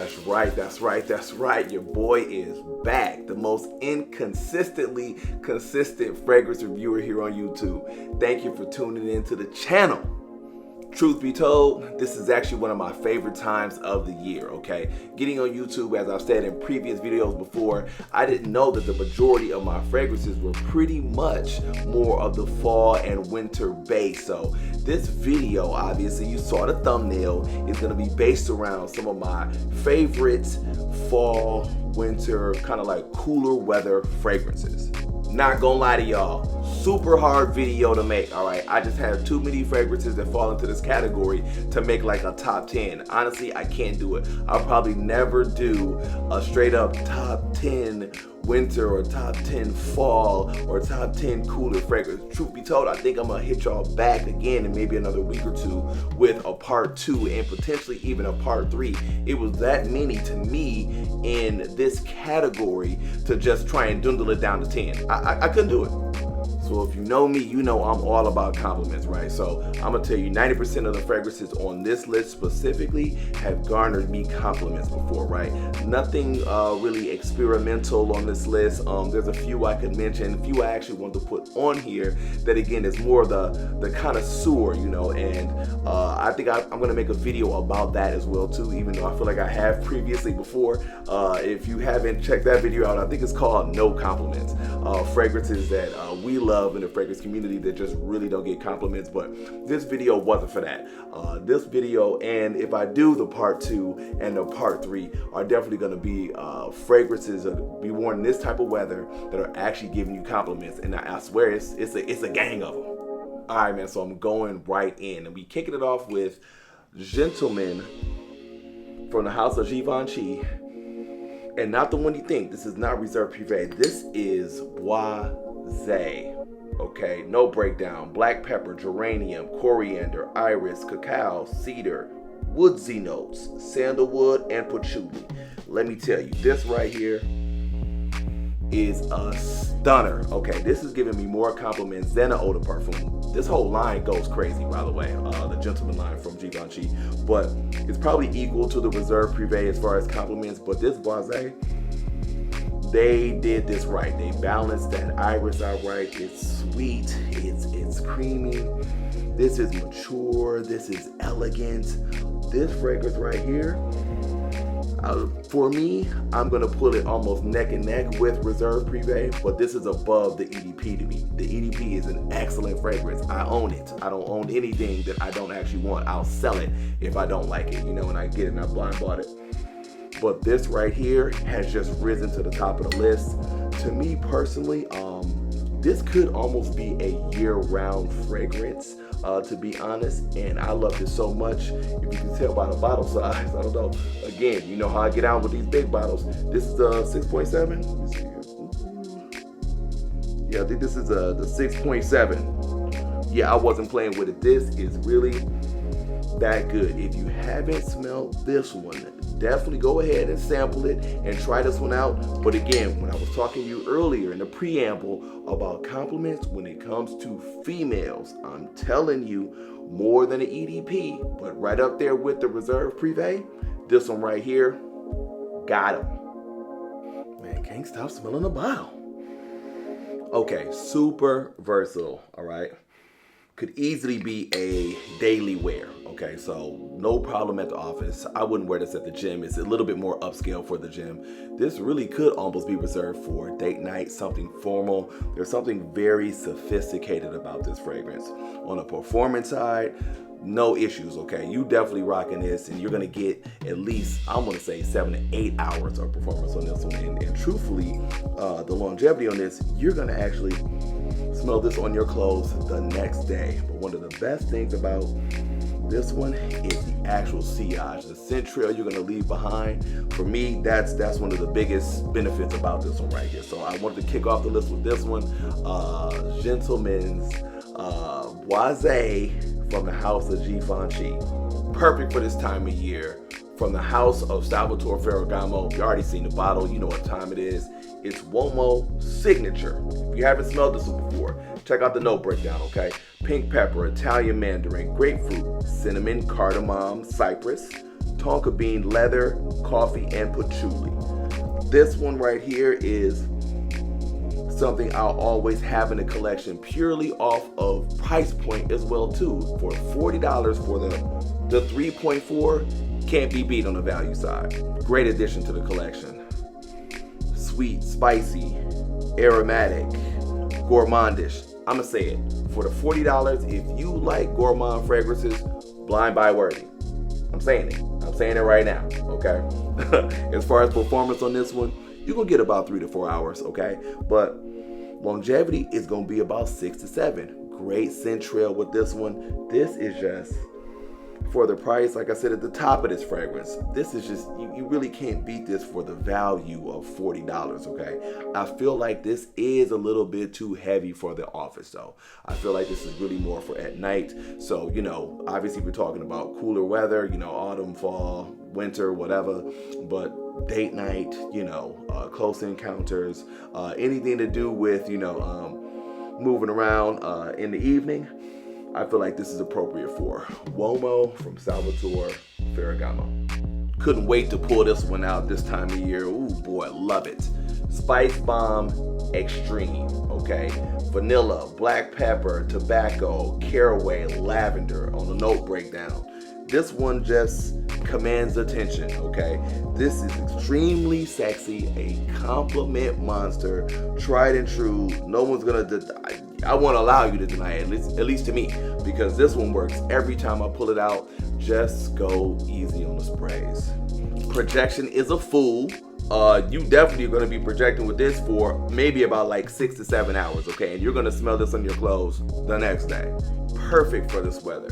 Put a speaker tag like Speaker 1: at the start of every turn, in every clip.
Speaker 1: That's right. Your boy is back. The most inconsistently consistent fragrance reviewer here on YouTube. Thank you for tuning in to the channel. Truth be told, this is actually one of my favorite times of the year, okay? Getting on YouTube, as I've said in previous videos before, I didn't know that the majority of my fragrances were pretty much more of the fall and winter base. So this video, obviously, you saw the thumbnail, is gonna be based around some of my favorite fall, winter, kind of like cooler weather fragrances. Not gonna lie to y'all, super hard video to make, all right? I just have too many fragrances that fall into this category to make like a top 10. Honestly, I can't do it. I'll probably never do a straight up top 10 winter or top 10 fall or top 10 cooler fragrance. Truth be told, I think I'm gonna hit y'all back again in maybe another week or two with a part 2 and potentially even a part 3. It was that many to me in this category to just try and dwindle it down to 10. I couldn't do it. So if you know me, you know I'm all about compliments, right? So I'm gonna tell you 90% of the fragrances on this list specifically have garnered me compliments before, right? Nothing really experimental on this list. There's a few I could mention, a few I actually want to put on here that again is more of the connoisseur, you know, and I think I'm gonna make a video about that as well too, even though I feel like I have previously before. If you haven't checked that video out, I think it's called No Compliments. Fragrances that we love in the fragrance community that just really don't get compliments, but this video wasn't for that. This video, and if I do the part 2 and the part 3, are definitely going to be fragrances that be worn in this type of weather that are actually giving you compliments, and I swear it's a gang of them. All right, man, so I'm going right in, and we kicking it off with Gentleman from the house of Givenchy, and not the one you think. This is not Reserve Privé. This is Boisee. Okay, no breakdown. Black pepper, geranium, coriander, iris, cacao, cedar, woodsy notes, sandalwood, and patchouli. Let me tell you, this right here is a stunner. Okay, this is giving me more compliments than an Eau de Parfum. This whole line goes crazy, by the way, the Gentleman line from Givenchy, but it's probably equal to the Reserve Privé as far as compliments, but this Boisee, they did this right. They balanced that iris out right. It's sweet, it's creamy, this is mature, this is elegant. This fragrance right here, for me, I'm gonna put it almost neck and neck with Reserve Privé, but this is above the EDP to me. The EDP is an excellent fragrance. I own it. I don't own anything that I don't actually want. I'll sell it if I don't like it, you know, and I get it and I blind bought it. But this right here has just risen to the top of the list. To me personally, this could almost be a year-round fragrance, to be honest, and I love this so much. If you can tell by the bottle size, I don't know. Again, you know how I get out with these big bottles. This is the 6.7. Yeah, I think this is the 6.7. Yeah, I wasn't playing with it. This is really that good. If you haven't smelled this one, definitely go ahead and sample it and try this one out. But again, when I was talking to you earlier in the preamble about compliments when it comes to females, I'm telling you, more than an EDP, but right up there with the Reserve Privé, this one right here, got him. Man, can't stop smelling the bottle. Okay, super versatile, all right? Could easily be a daily wear, okay? So no problem at the office. I wouldn't wear this at the gym. It's a little bit more upscale for the gym. This really could almost be reserved for date night, something formal. There's something very sophisticated about this fragrance. On the performance side, no issues, okay? You definitely rocking this, and you're gonna get at least, I'm gonna say 7 to 8 hours of performance on this one. And truthfully, the longevity on this, you're gonna actually smell this on your clothes the next day. But one of the best things about this one is the actual sillage, the scent trail you're gonna leave behind. For me, that's one of the biggest benefits about this one right here. So I wanted to kick off the list with this one, Gentleman's Boisee from the house of Givenchy. Perfect for this time of year. From the house of Salvatore Ferragamo. You already seen the bottle, you know what time it is. It's Uomo Signature. If you haven't smelled this one before, check out the note breakdown, okay? Pink pepper, Italian mandarin, grapefruit, cinnamon, cardamom, cypress, tonka bean, leather, coffee, and patchouli. This one right here is something I'll always have in the collection purely off of price point as well too. For $40 for the 3.4, can't be beat on the value side. Great addition to the collection. Sweet, spicy, aromatic, gourmandish. I'ma say it, for the $40, if you like gourmand fragrances, blind buy worthy. I'm saying it right now, okay? As far as performance on this one, you're gonna get about 3 to 4 hours, okay? But longevity is gonna be about 6 to 7. Great scent trail with this one. This is just, for the price, like I said at the top of this fragrance, this is just, you really can't beat this for the value of $40, okay? I feel like this is a little bit too heavy for the office though. I feel like this is really more for at night. So, you know, obviously we're talking about cooler weather, you know, autumn, fall, winter, whatever, but date night, you know, close encounters, anything to do with, you know, moving around in the evening, I feel like this is appropriate for. Uomo from Salvatore Ferragamo. Couldn't wait to pull this one out this time of year. Ooh boy, love it. Spicebomb Extreme, okay? Vanilla, black pepper, tobacco, caraway, lavender on the note breakdown. This one just commands attention, okay? This is extremely sexy, a compliment monster, tried and true. No one's gonna, I won't allow you to deny it, at least to me, because this one works every time I pull it out. Just go easy on the sprays. Projection is a fool. You definitely are gonna be projecting with this for maybe about like 6 to 7 hours, okay? And you're gonna smell this on your clothes the next day. Perfect for this weather.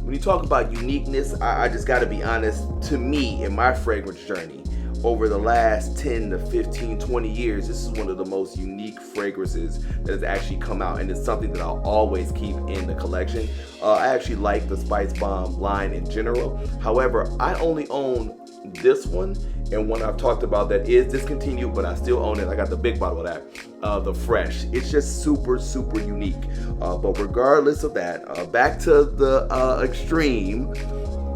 Speaker 1: When you talk about uniqueness, I just gotta be honest, to me, in my fragrance journey, over the last 10 to 15, 20 years, this is one of the most unique fragrances that has actually come out, and it's something that I'll always keep in the collection. I actually like the Spicebomb line in general. However, I only own this one, and one I've talked about that is discontinued, but I still own it. I got the big bottle of that, the Fresh. It's just super, super unique. But regardless of that, back to the Extreme.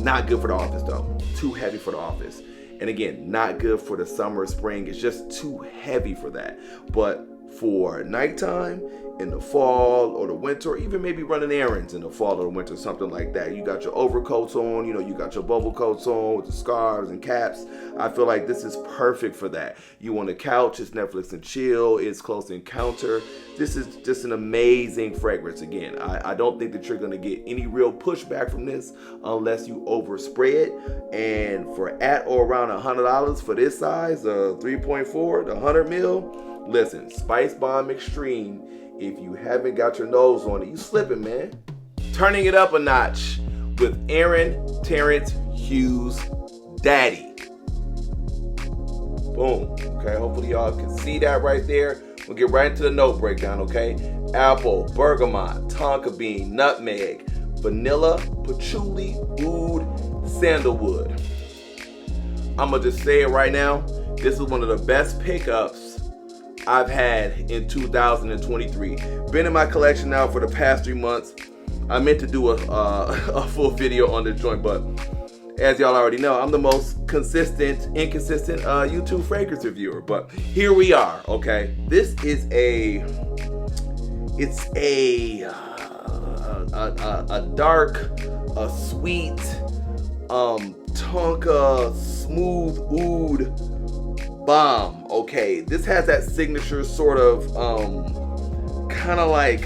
Speaker 1: Not good for the office though. Too heavy for the office. And again, not good for the summer, spring. It's just too heavy for that. But for nighttime, in the fall or the winter, or even maybe running errands in the fall or the winter, something like that. You got your overcoats on, you know, you got your bubble coats on with the scarves and caps. I feel like this is perfect for that. You on the couch, it's Netflix and chill, it's close encounter. This is just an amazing fragrance. Again, I don't think that you're gonna get any real pushback from this unless you overspray it. And for at or around $100 for this size, 3.4, the 100 mil, listen, Spicebomb Extreme, if you haven't got your nose on it, you slipping, man. Turning it up a notch with Terence, Hughes, Daddy. Boom. Okay, hopefully y'all can see that right there. We'll get right into the note breakdown, okay? Apple, bergamot, tonka bean, nutmeg, vanilla, patchouli, oud, sandalwood. I'm gonna just say it right now. This is one of the best pickups I've had in 2023. Been in my collection now for the past 3 months. I meant to do a full video on this joint, but as y'all already know, I'm the most inconsistent YouTube fragrance reviewer. But here we are, okay? This is a dark, a sweet, tonka, smooth oud bomb. Okay, this has that signature sort of kind of like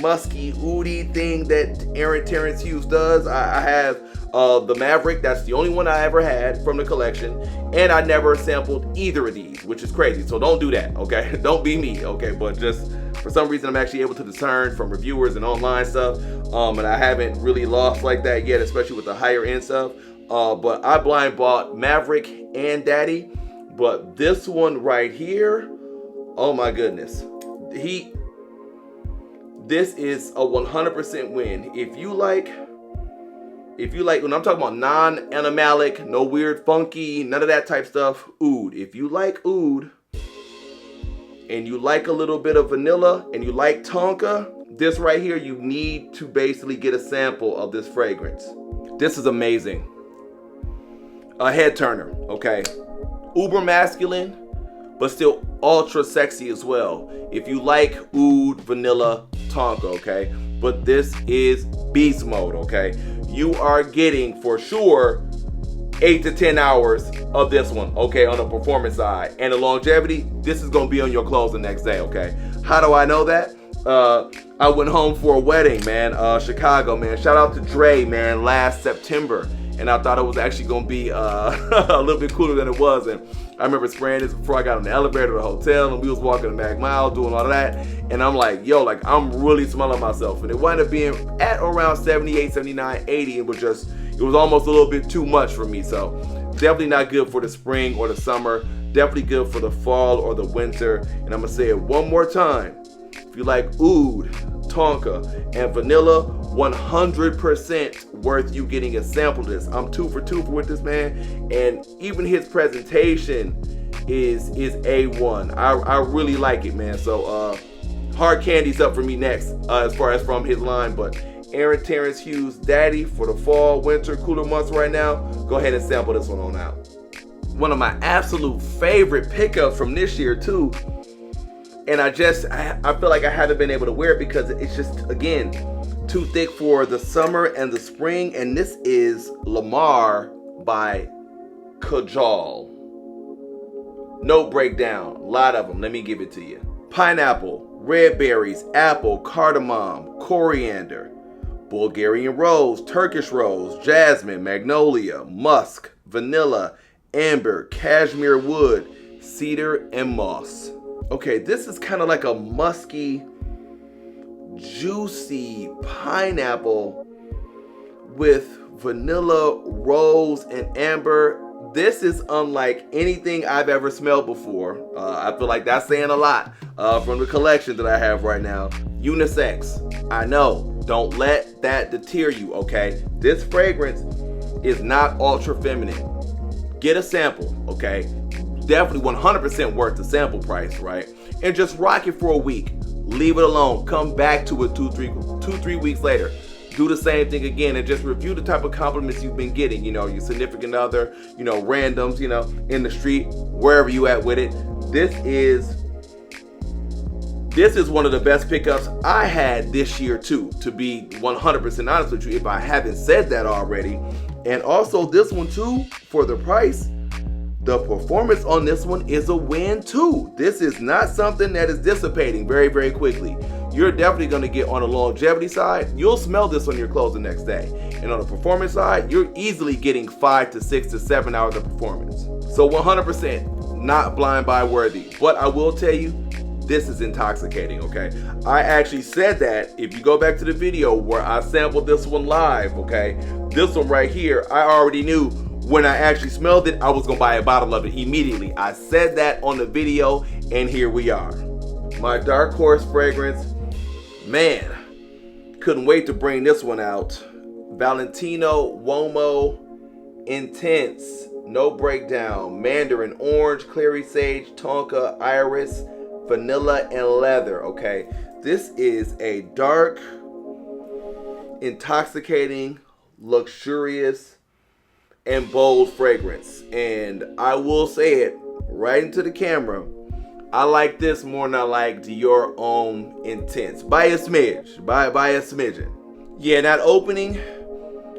Speaker 1: musky oudy thing that Terence Hughes does. I have the Maverick. That's the only one I ever had from the collection, and I never sampled either of these, which is crazy. So don't do that, okay? Don't be me, okay? But just for some reason, I'm actually able to discern from reviewers and online stuff, and I haven't really lost like that yet, especially with the higher end stuff. But I blind bought Maverick and Daddy. But this one right here, oh my goodness. This is a 100% win. If you like, when I'm talking about non-animalic, no weird funky, none of that type stuff, oud. If you like oud, and you like a little bit of vanilla, and you like tonka, this right here, you need to basically get a sample of this fragrance. This is amazing. a head turner, okay? Uber masculine, but still ultra sexy as well. If you like oud, vanilla, tonka, okay? But this is beast mode, okay? You are getting, for sure, 8 to 10 hours of this one, okay, on the performance side. And the longevity, this is gonna be on your clothes the next day, okay? How do I know that? I went home for a wedding, man, Chicago, man. Shout out to Dre, man, last September. And I thought it was actually gonna be a little bit cooler than it was. And I remember spraying this before I got on the elevator to the hotel, and we was walking the Mag Mile, doing all of that. And I'm like, yo, like, I'm really smelling myself. And it wound up being at around 78, 79, 80. It was almost a little bit too much for me. So definitely not good for the spring or the summer. Definitely good for the fall or the winter. And I'm gonna say it one more time. If you like oud, tonka, and vanilla, 100% worth you getting a sample of this. I'm 2 for 2 with this, man. And even his presentation is A1. I really like it, man. So hard candy's up for me next as far as from his line. But Aaron Terence Hughes Daddy for the fall, winter, cooler months right now. Go ahead and sample this one on out. One of my absolute favorite pickups from this year too. And I feel like I haven't been able to wear it because it's just, again, too thick for the summer and the spring. And this is Lamar by Kajal. No breakdown, a lot of them. Let me give it to you. Pineapple, red berries, apple, cardamom, coriander, Bulgarian rose, Turkish rose, jasmine, magnolia, musk, vanilla, amber, cashmere wood, cedar, and moss. Okay, this is kind of like a musky, juicy pineapple with vanilla, rose, and amber. This is unlike anything I've ever smelled before. I feel like that's saying a lot from the collection that I have right now. Unisex, I know. Don't let that deter you, okay? This fragrance is not ultra feminine. Get a sample, okay? Definitely 100% worth the sample price, right? And just rock it for a week. Leave it alone. Come back to it 2-3 weeks later. Do the same thing again and just review the type of compliments you've been getting. You know, your significant other, you know, randoms, you know, in the street, wherever you at with it. This is one of the best pickups I had this year too, to be 100% honest with you, if I haven't said that already. And also this one too, for the price, the performance on this one is a win too. This is not something that is dissipating very, very quickly. You're definitely gonna get on the longevity side. You'll smell this on your clothes the next day. And on the performance side, you're easily getting 5 to 6 to 7 hours of performance. So 100% not blind buy worthy. But I will tell you, this is intoxicating, okay? I actually said that, if you go back to the video where I sampled this one live, okay? This one right here, I already knew when I actually smelled it, I was gonna buy a bottle of it immediately. I said that on the video, and here we are. My dark horse fragrance, man, couldn't wait to bring this one out. Valentino Uomo Intense, no breakdown, Mandarin orange, clary sage, tonka, iris, vanilla, and leather, okay? This is a dark, intoxicating, luxurious, and bold fragrance. And I will say it right into the camera, I like this more than I like Dior Homme Intense. By a smidge, by a smidgen. Yeah, that opening,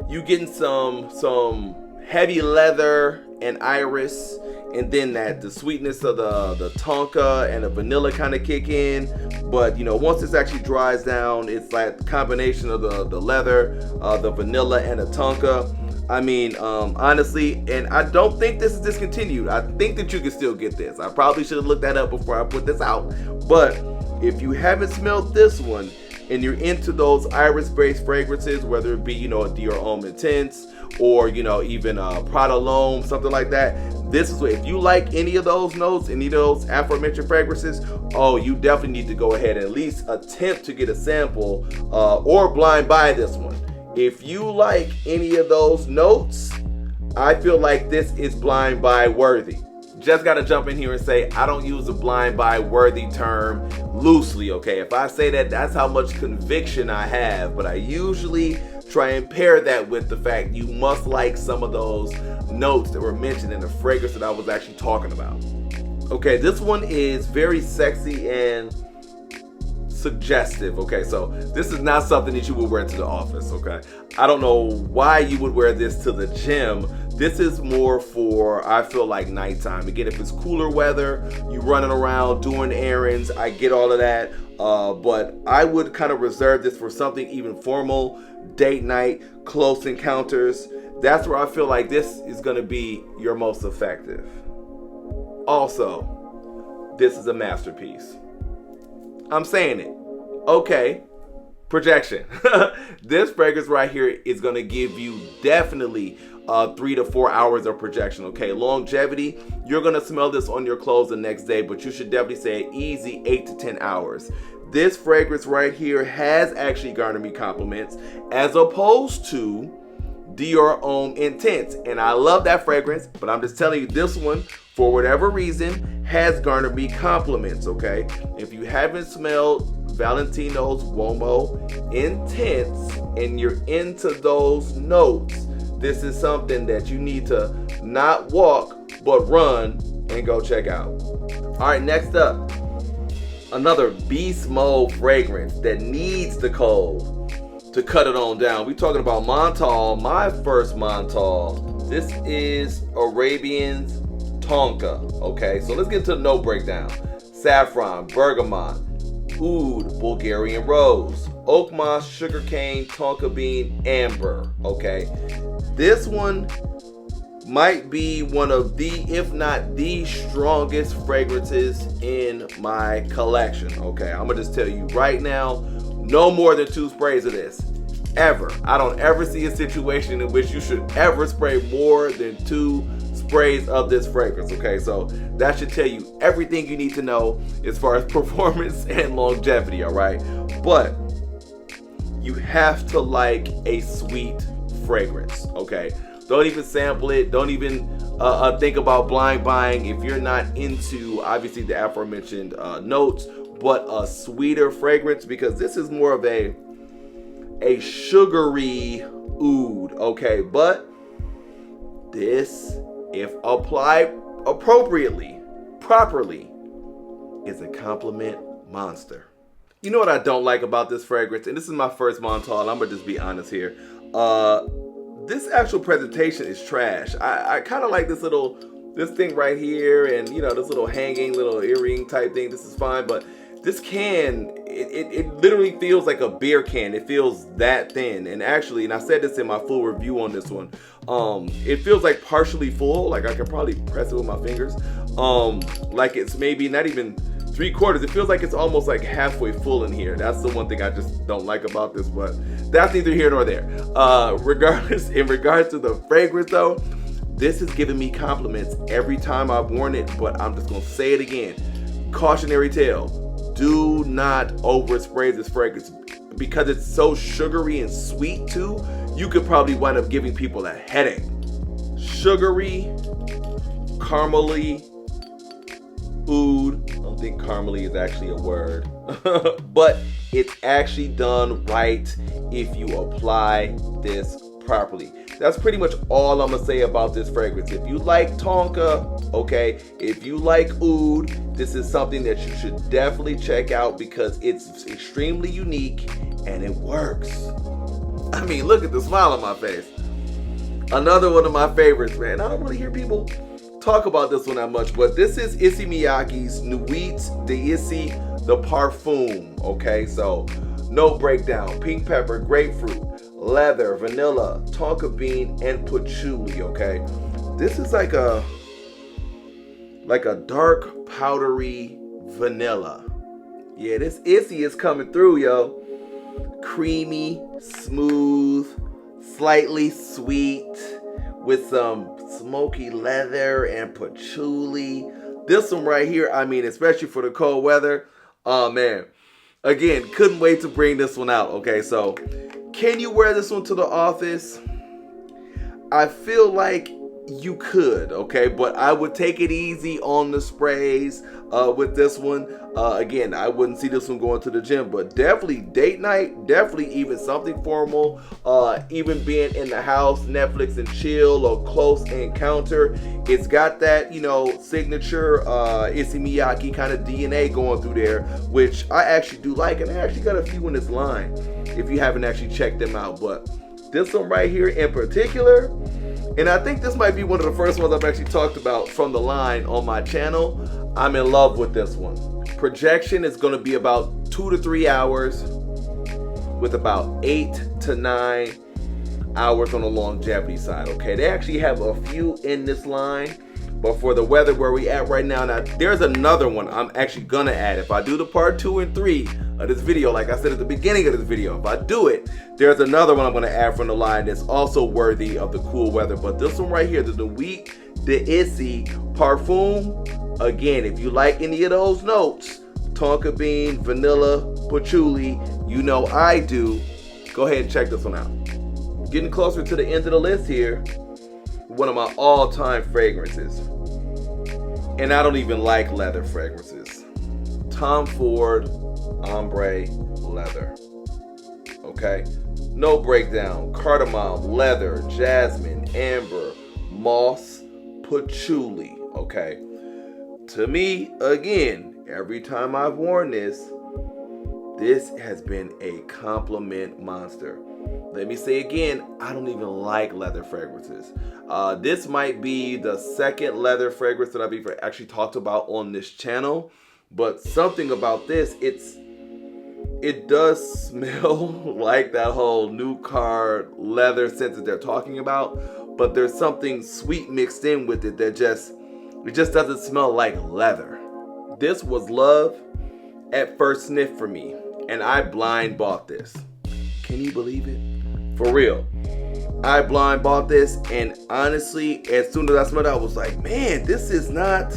Speaker 1: you getting some heavy leather and iris, and then the sweetness of the tonka and the vanilla kind of kick in. But you know, once this actually dries down, it's like the combination of the leather, the vanilla, and the tonka. I mean, honestly, and I don't think this is discontinued. I think that you can still get this. I probably should have looked that up before I put this out. But if you haven't smelled this one and you're into those iris-based fragrances, whether it be, you know, a Dior Homme Intense or, you know, even Prada L'Homme, something like that, this is what, if you like any of those notes, any of those aforementioned fragrances, oh, you definitely need to go ahead and at least attempt to get a sample or blind buy this one. If you like any of those notes, I feel like this is blind buy worthy. Just gotta jump in here and say, I don't use the blind buy worthy term loosely, okay? If I say that, that's how much conviction I have, but I usually try and pair that with the fact you must like some of those notes that were mentioned in the fragrance that I was actually talking about. Okay, this one is very sexy and suggestive. Okay, so this is not something that you would wear to the office. Okay, I don't know why you would wear this to the gym. This is more for, I feel like, nighttime. Again, if it's cooler weather, you running around doing errands, I get all of that. But I would kind of reserve this for something even formal, date night, close encounters. That's where I feel like this is going to be your most effective. Also, this is a masterpiece. I'm saying it. Okay. Projection. This fragrance right here is going to give you definitely 3 to 4 hours of projection. Okay, longevity, you're going to smell this on your clothes the next day, but you should definitely say easy 8 to 10 hours. This fragrance right here has actually garnered me compliments as opposed to Dior Homme Intense, and I love that fragrance, but I'm just telling you, this one, for whatever reason, has garnered me compliments. Okay, if you haven't smelled Valentino's Uomo Intense and you're into those notes, this is something that you need to not walk but run and go check out. All right, next up, another beast mode fragrance that needs the cold to cut it on down. We're talking about Montale, my first Montale. This is Arabians Tonka. Okay, so let's get into the note breakdown. Saffron, bergamot, oud, Bulgarian rose, oak moss, sugarcane, tonka bean, amber. Okay, this one might be one of the, if not the strongest fragrances in my collection. Okay, I'm gonna just tell you right now, no more than 2 sprays of this. Ever. I don't ever see a situation in which you should ever spray more than 2 sprays of this fragrance. Okay, so that should tell you everything you need to know as far as performance and longevity. All right, but you have to like a sweet fragrance. Okay, don't even sample it, don't even think about blind buying if you're not into obviously the aforementioned notes, but a sweeter fragrance, because this is more of a sugary oud. Okay, but this, if applied appropriately, properly, is a compliment monster. You know what I don't like about this fragrance, and this is my first Montale, I'm gonna just be honest here. This actual presentation is trash. I kind of like this thing right here, and you know, this little hanging little earring type thing. This is fine, but this can, it literally feels like a beer can. It feels that thin. And actually, and I said this in my full review on this one, it feels like partially full. Like I could probably press it with my fingers. Like it's maybe not even 3/4. It feels like it's almost like halfway full in here. That's the one thing I just don't like about this, but that's neither here nor there. Regardless, in regards to the fragrance though, this is giving me compliments every time I've worn it, but I'm just gonna say it again. Cautionary tale. Do not overspray this fragrance because it's so sugary and sweet too. You could probably wind up giving people a headache. Sugary, caramely, oud. I don't think caramely is actually a word, but it's actually done right if you apply this properly. That's pretty much all I'm gonna say about this fragrance. If you like Tonka, okay, if you like oud, this is something that you should definitely check out because it's extremely unique and it works. I mean, look at the smile on my face. Another one of my favorites, man. I don't really hear people talk about this one that much, but this is Issey Miyake's Nuit de Issey the Parfum. Okay, so note breakdown: pink pepper, grapefruit, leather, vanilla, tonka bean, and patchouli. Okay, this is like a dark powdery vanilla. Yeah, this Issey is coming through, yo. Creamy, smooth, slightly sweet, with some smoky leather and patchouli. This one right here, I mean, especially for the cold weather, oh man. Again, couldn't wait to bring this one out. Okay, so can you wear this one to the office? I feel like you could, okay, but I would take it easy on the sprays with this one. Again, I wouldn't see this one going to the gym, but definitely date night, definitely even something formal, even being in the house, Netflix and chill or close encounter. It's got that, you know, signature Issey Miyake kind of DNA going through there, which I actually do like, and I actually got a few in this line if you haven't actually checked them out. But this one right here in particular, and I think this might be one of the first ones I've actually talked about from the line on my channel. I'm in love with this one. Projection is going to be about 2 to 3 hours with about 8 to 9 hours on the longevity side, okay? They actually have a few in this line, but for the weather where we at right now, there's another one I'm actually going to add. If I do the part 2 and 3 of this video, like I said at the beginning of this video, if I do it, there's another one I'm going to add from the line that's also worthy of the cool weather. But this one right here, the Nuit de Issey Parfum, again, if you like any of those notes, tonka bean, vanilla, patchouli, you know I do, go ahead and check this one out. Getting closer to the end of the list here, one of my all-time fragrances, and I don't even like leather fragrances. Tom Ford Ombre leather, okay? No breakdown, cardamom, leather, jasmine, amber, moss, patchouli, okay? To me, again, every time I've worn this has been a compliment monster. Let me say again, I don't even like leather fragrances. This might be the second leather fragrance that I've actually talked about on this channel, but something about this, it does smell like that whole new car leather scent that they're talking about, but there's something sweet mixed in with it that just doesn't smell like leather. This was love at first sniff for me, and I blind bought this. Can you believe it? For real. I blind bought this, and honestly, as soon as I smelled it, I was like, man, this is not,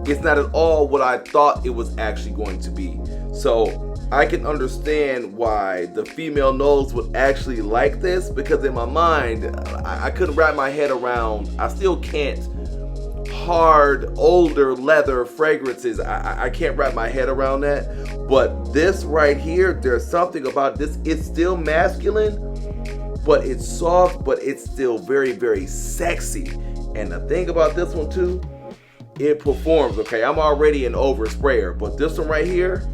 Speaker 1: it's not at all what I thought it was actually going to be. So I can understand why the female nose would actually like this, because in my mind, I couldn't wrap my head around, I still can't, hard, older leather fragrances. I can't wrap my head around that. But this right here, there's something about this. It's still masculine, but it's soft, but it's still very, very sexy. And the thing about this one too, it performs, okay? I'm already an over sprayer, but this one right here,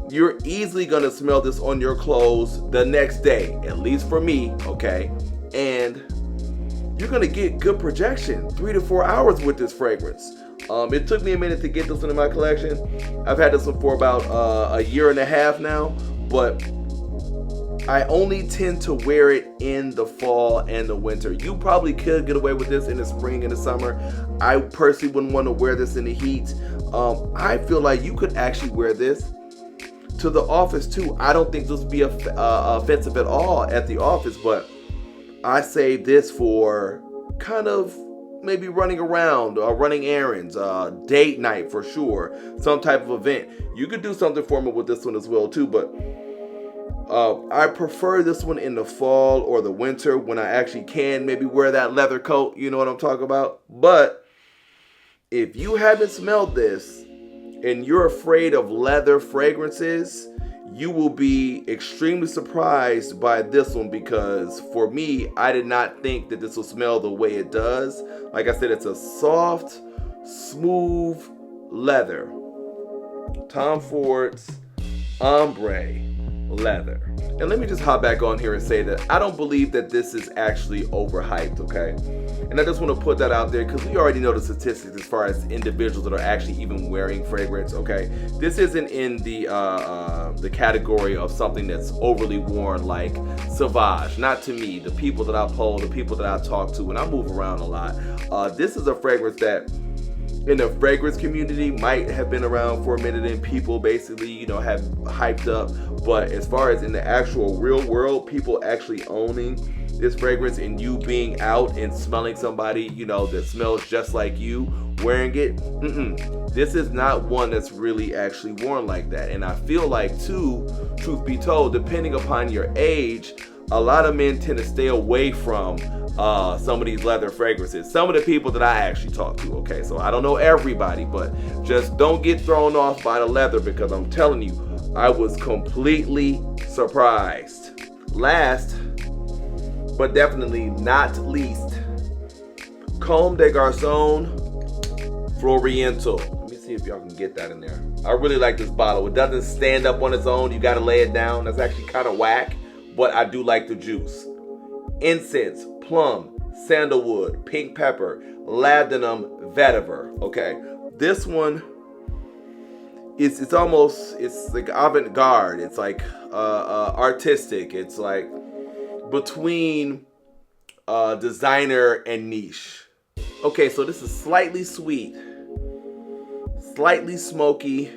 Speaker 1: you're easily gonna smell this on your clothes the next day, at least for me, okay? And you're gonna get good projection, 3 to 4 hours with this fragrance. It took me a minute to get this one in my collection. I've had this one for about a year and a half now, but I only tend to wear it in the fall and the winter. You probably could get away with this in the spring and the summer. I personally wouldn't want to wear this in the heat. I feel like you could actually wear this to the office too. I don't think this would be offensive at all at the office, but I save this for kind of maybe running around, running errands, date night for sure, some type of event. You could do something formal with this one as well too, but I prefer this one in the fall or the winter when I actually can maybe wear that leather coat, you know what I'm talking about? But if you haven't smelled this and you're afraid of leather fragrances, you will be extremely surprised by this one, because for me, I did not think that this will smell the way it does. Like I said, it's a soft, smooth leather. Tom Ford's Ombre leather. And let me just hop back on here and say that I don't believe that this is actually overhyped, okay? And I just want to put that out there because we already know the statistics as far as individuals that are actually even wearing fragrance, okay? This isn't in the category of something that's overly worn like Sauvage. Not to me. The people that I poll, the people that I talk to, and I move around a lot. This is a fragrance that in the fragrance community might have been around for a minute and people basically, you know, have hyped up. But as far as in the actual real world, people actually owning this fragrance and you being out and smelling somebody, you know, that smells just like you wearing it, this is not one that's really actually worn like that. And I feel like too, truth be told, depending upon your age, a lot of men tend to stay away from some of these leather fragrances. Some of the people that I actually talk to, okay? So I don't know everybody, but just don't get thrown off by the leather, because I'm telling you, I was completely surprised. Last, but definitely not least, Comme des Garçons Floriental. Let me see if y'all can get that in there. I really like this bottle. It doesn't stand up on its own. You gotta lay it down. That's actually kind of whack, but I do like the juice. Incense, plum, sandalwood, pink pepper, labdanum, vetiver. Okay, this one it's almost, it's like avant-garde. It's like artistic. It's like between designer and niche. Okay, so this is slightly sweet, slightly smoky,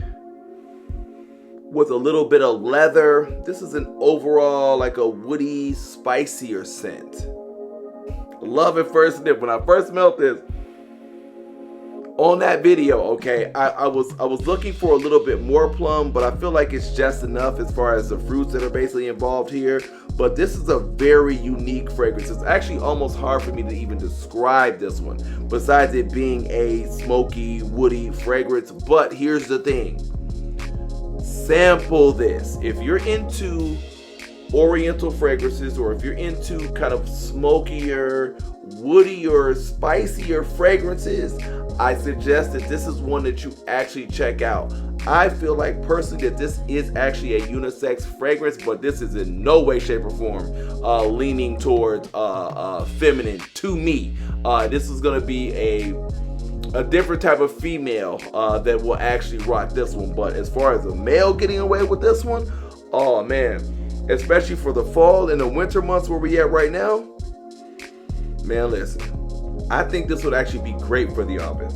Speaker 1: with a little bit of leather. This is an overall like a woody, spicier scent. Love at first sniff. When I first smelled this on that video, okay, I was looking for a little bit more plum, but I feel like it's just enough as far as the fruits that are basically involved here. But this is a very unique fragrance. It's actually almost hard for me to even describe this one, besides it being a smoky, woody fragrance. But here's the thing. Sample this. If you're into oriental fragrances, or if you're into kind of smokier, woodier, spicier fragrances, I suggest that this is one that you actually check out. I feel like personally that this is actually a unisex fragrance, but this is in no way, shape, or form leaning towards feminine to me. This is gonna be a different type of female that will actually rock this one. But as far as a male getting away with this one, oh man, especially for the fall and the winter months where we at right now, man, listen, I think this would actually be great for the office.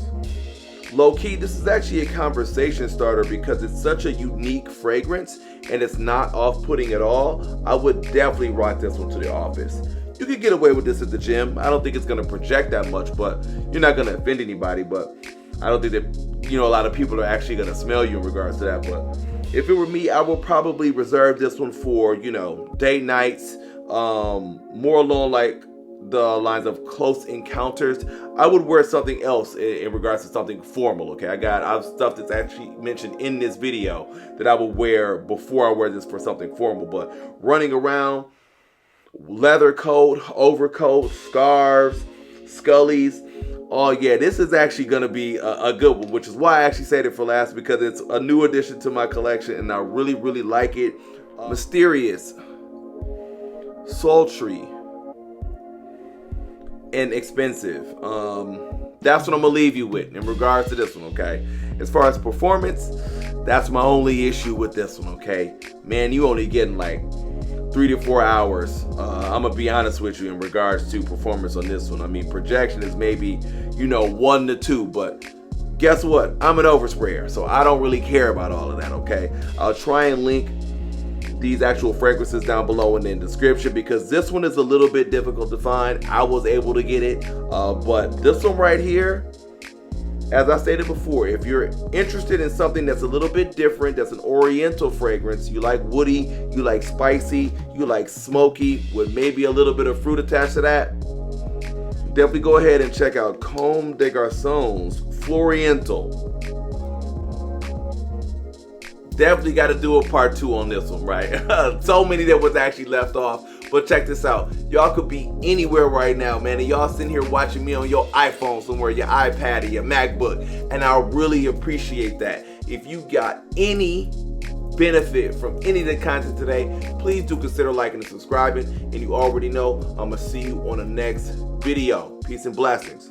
Speaker 1: Low key, this is actually a conversation starter because it's such a unique fragrance and it's not off-putting at all. I would definitely rock this one to the office. You could get away with this at the gym. I don't think it's gonna project that much, but you're not gonna offend anybody. But I don't think that, you know, a lot of people are actually gonna smell you in regards to that. But if it were me, I would probably reserve this one for, you know, date nights, more along like the lines of close encounters. I would wear something else in regards to something formal, okay? I have stuff that's actually mentioned in this video that I would wear before I wear this for something formal. But running around, leather coat, overcoat, scarves, scullies, oh yeah, this is actually gonna be a good one, which is why I actually saved it for last, because it's a new addition to my collection and I really, really like it. Mysterious, sultry, and expensive. That's what I'm gonna leave you with in regards to this one, okay? As far as performance, that's my only issue with this one, okay? Man, you only getting like 3 to 4 hours. I'm gonna be honest with you in regards to performance on this one. I mean, projection is maybe, you know, 1 to 2, but guess what? I'm an oversprayer, so I don't really care about all of that, okay? I'll try and link these actual fragrances down below in the description, because this one is a little bit difficult to find. I was able to get it, but this one right here, as I stated before, if you're interested in something that's a little bit different, that's an oriental fragrance, you like woody, you like spicy, you like smoky with maybe a little bit of fruit attached to that, definitely go ahead and check out Comme des Garçons Floriental. Definitely got to do a part 2 on this one, right? So many that was actually left off. But check this out. Y'all could be anywhere right now, man. And y'all sitting here watching me on your iPhone somewhere, your iPad or your MacBook. And I really appreciate that. If you got any benefit from any of the content today, please do consider liking and subscribing. And you already know, I'm going to see you on the next video. Peace and blessings.